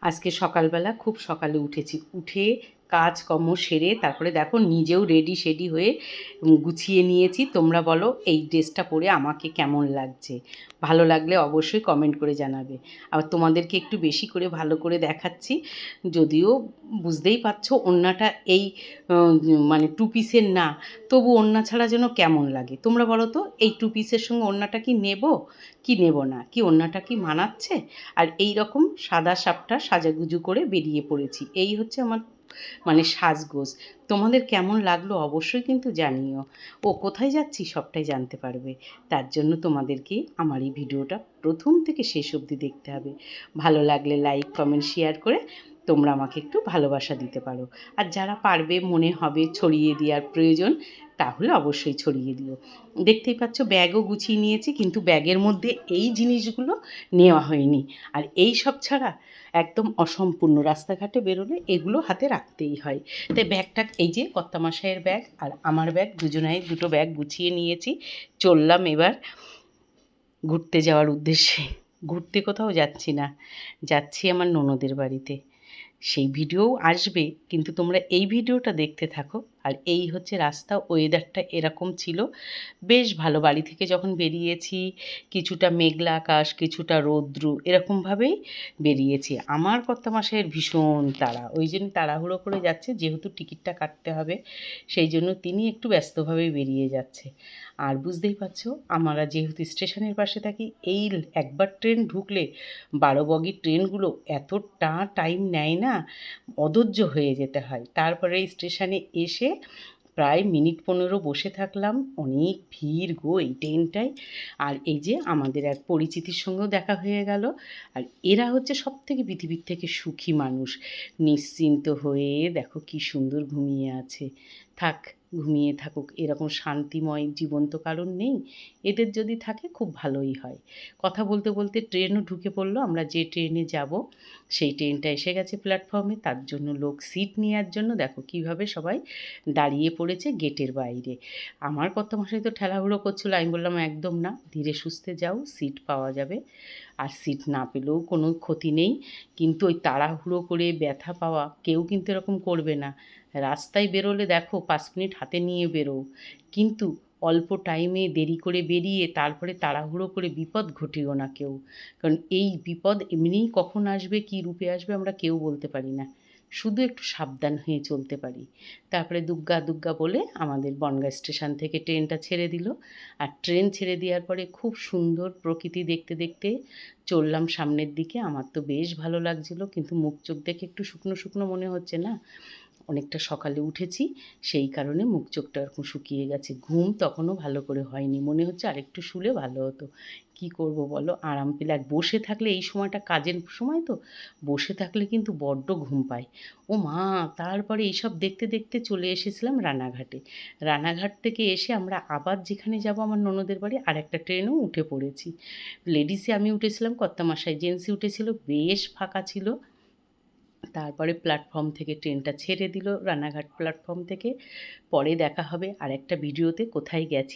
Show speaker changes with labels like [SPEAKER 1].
[SPEAKER 1] আজকে সকালবেলা খুব সকালে উঠেছি, উঠে কাজকর্ম সেরে তারপরে দেখো নিজেও রেডি সেডি হয়ে গুছিয়ে নিয়েছি। তোমরা বলো এই ড্রেসটা পরে আমাকে কেমন লাগছে? ভালো লাগলে অবশ্যই কমেন্ট করে জানাবে। আবার তোমাদেরকে একটু বেশি করে ভালো করে দেখাচ্ছি, যদিও বুঝতেই পারছো ওড়নাটা এই মানে টু পিসের না, তবু ওড়না ছাড়া যেন কেমন লাগে। তোমরা বলো তো এই টু পিসের সঙ্গে ওড়নাটা কি নেব কি নেব না, কি ওড়নাটা কি মানাচ্ছে? আর এই রকম সাদা সাপটা সাজাগুজু করে বেরিয়ে পড়েছি। এই হচ্ছে আমার মানে সাজগোজ। তোমাদের কেমন লাগলো অবশ্যই কিন্তু জানিও। ও কোথায় যাচ্ছি সবটাই জানতে পারবে। তার জন্য তোমাদেরকে আমার এই ভিডিওটা প্রথম থেকে শেষ অবধি দেখতে হবে। ভালো লাগলে লাইক কমেন্ট শেয়ার করে তোমরা আমাকে একটু ভালোবাসা দিতে পারো। আর যারা পারবে মনে হবে ছড়িয়ে দেওয়ার প্রয়োজন, তাহলে অবশ্যই ছড়িয়ে দিও। দেখতেই পাচ্ছ ব্যাগও গুছিয়ে নিয়েছি, কিন্তু ব্যাগের মধ্যে এই জিনিসগুলো নেওয়া হয়নি। আর এই সব ছাড়া একদম অসম্পূর্ণ। রাস্তাঘাটে বেরোলে এগুলো হাতে রাখতেই হয়। তাই ব্যাগটা এই যে কর্তামশাইয়ের ব্যাগ আর আমার ব্যাগ, দুজনাই দুটো ব্যাগ গুছিয়ে নিয়েছি। চললাম এবার ঘুরতে যাওয়ার উদ্দেশ্যে। ঘুরতে কোথাও যাচ্ছি না, যাচ্ছি আমার ননদের বাড়িতে। সেই ভিডিওও আসবে, কিন্তু তোমরা এই ভিডিওটা দেখতে থাকো। আর এই হচ্ছে রাস্তা, ওয়েদারটা এরকম ছিল, বেশ ভালো। বাড়ি থেকে যখন বেরিয়েছি কিছুটা মেঘলা আকাশ, কিছুটা রৌদ্র, এরকমভাবেই বেরিয়েছি। আমার কর্তামশাইয়ের ভীষণ তাড়া, ওই জন্য তাড়াহুড়ো করে যাচ্ছে, যেহেতু টিকিটটা কাটতে হবে সেই জন্য তিনি একটু ব্যস্তভাবেই বেরিয়ে যাচ্ছে। আর বুঝতেই পারছো আমরা যেহেতু স্টেশনের পাশে থাকি, এই একবার ট্রেন ঢুকলে 12 বগির ট্রেনগুলো এতটা টাইম নেয় না, অধৈর্য হয়ে যেতে হয়। তারপরে স্টেশনে এসে প্রায় মিনিট 15 বসে থাকলাম। অনেক ভিড় গো এই ট্রেনটায়। আর এই যে আমাদের এক পরিচিতির সঙ্গেও দেখা হয়ে গেল। আর এরা হচ্ছে সবথেকে পৃথিবীর থেকে সুখী মানুষ। নিশ্চিন্ত হয়ে দেখো কি সুন্দর ঘুমিয়ে আছে। থাক, ঘুমিয়ে থাকুক, এরকম শান্তিময় জীবন তো কারণ নেই। এদের যদি থাকে খুব ভালোই হয়। কথা বলতে বলতে ট্রেনও ঢুকে পড়লো। আমরা যে ট্রেনে যাব সেই ট্রেনটা এসে গেছে প্ল্যাটফর্মে। তার জন্য লোক সিট নেওয়ার জন্য দেখো কীভাবে সবাই দাঁড়িয়ে পড়েছে গেটের বাইরে। আমার কর্তামশাই তো ঠেলাহুড়ো করছিল, আমি বললাম একদম না, ধীরে সুস্থে যাও, সিট পাওয়া যাবে। আর সিট না পেলেও কোনো ক্ষতি নেই, কিন্তু ওই তাড়াহুড়ো করে ব্যথা পাওয়া কেউ কিন্তু এরকম করবে না। রাস্তায় বেরোলে দেখো 5 মিনিট হাতে নিয়ে বেরো, কিন্তু অল্প টাইমে দেরি করে বেরিয়ে তারপরে তাড়াহুড়ো করে বিপদ ঘটিও না কেউ। কারণ এই বিপদ এমনিই কখন আসবে, কী রূপে আসবে আমরা কেউ বলতে পারি না। শুধু একটু সাবধান হয়ে চলতে পারি। তারপরে দুগ্গা দুগ্গা বলে আমাদের বনগাঁ স্টেশন থেকে ট্রেনটা ছেড়ে দিল। আর ট্রেন ছেড়ে দেওয়ার পরে খুব সুন্দর প্রকৃতি দেখতে দেখতে চললাম সামনের দিকে। আমার তো বেশ ভালো লাগছিল, কিন্তু মুখ চোখ দেখে একটু শুকনো শুকনো মনে হচ্ছে না, অনেকটা সকালে উঠেছি সেই কারণে মুখ চোখটা এরকম শুকিয়ে গেছে। ঘুম তখনও ভালো করে হয়নি, মনে হচ্ছে আরেকটু শুলে ভালো হতো। কি করব বলো, আরাম পেলে। আর বসে থাকলে এই সময়টা কাজের সময় তো, বসে থাকলে কিন্তু বড্ড ঘুম পায়। ও মা! তারপরে এইসব দেখতে দেখতে চলে এসেছিলাম রানাঘাটে। রানাঘাট থেকে এসে আমরা আবার যেখানে যাব আমার ননদের বাড়ি, আর একটা ট্রেনেও উঠে পড়েছি। লেডিসে আমি উঠেছিলাম, কর্তামশাই জেন্টসে উঠেছিল, বেশ ফাঁকা ছিল। তারপরে প্ল্যাটফর্ম থেকে ট্রেনটা ছেড়ে দিল রানাঘাট প্ল্যাটফর্ম থেকে। পরে দেখা হবে আরেকটা ভিডিওতে কোথায় গেছি